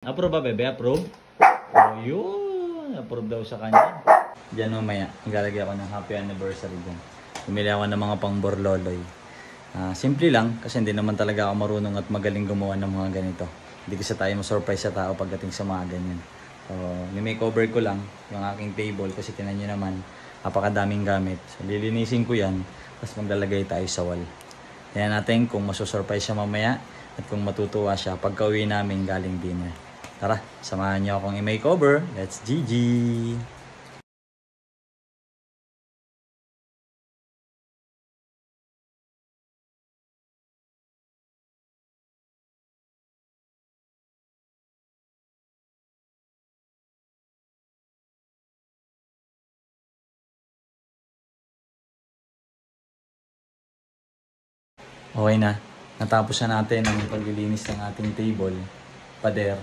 Approve ba, bebe? Approve? Oh, yun. Approve daw sa kanya. Diyan mamaya, maglalagay ako ng happy anniversary dyan. Bumili ako ng mga pang borloloy. Simple lang, kasi hindi naman talaga ako marunong at magaling gumawa ng mga ganito. Hindi kasi tayo ma-surprise sa tao pagdating sa mga ganyan. So, ni-makeover ko lang yung aking table kasi tinan nyo naman, napakadaming gamit. So, lilinisin ko yan, tapos maglalagay tayo sa wall. Tingnan natin kung maso-surprise siya mamaya at kung matutuwa siya pagka uwi namin galing dinner. Tara, samahan niyo akong i-makeover. Let's GG! Okay na. Natapos na natin ang paglilinis ng ating table, pader.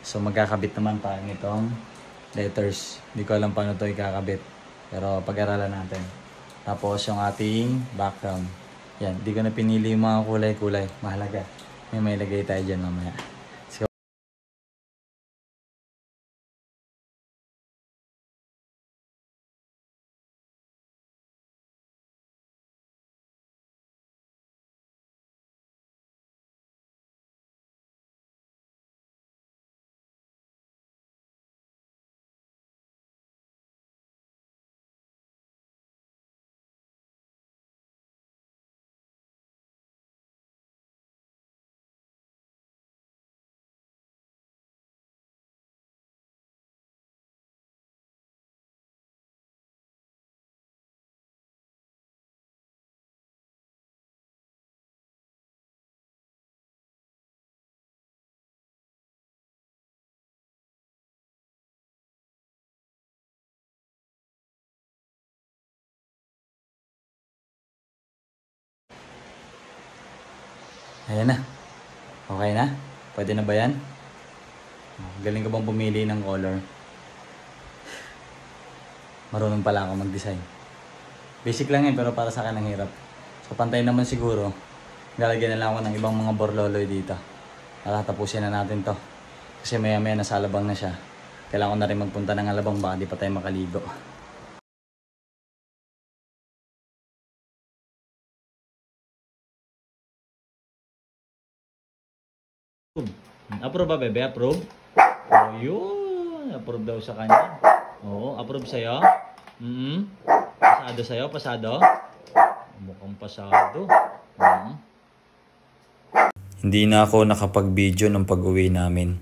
So magkakabit naman tayo nitong letters. Hindi ko alam paano ito ikakabit. Pero pag-aralan natin. Tapos yung ating background. Yan. Hindi ko na pinili yung mga kulay-kulay. Mahalaga. May lagay tayo dyan mamaya. So, ayan na. Okay na? Pwede na ba yan? Galing ko bang pumili ng color? Marunong pala ako mag-design. Basic lang yan pero para sa akin ang hirap. So pantay naman siguro. Lalagyan na lang ako ng ibang mga borloloy dito. Para tapusin na natin to. Kasi maya maya nasa alabang na siya. Kailangan ko na rin magpunta ng alabang baka di pa tayo makaligo. Approve ba, bebe? Approve? Oh, yun. Approve daw sa kanya. Oo, approve sa'yo. Pasado sa'yo? Pasado? Mukhang pasado. Hindi na ako nakapag-video ng pag-uwi namin.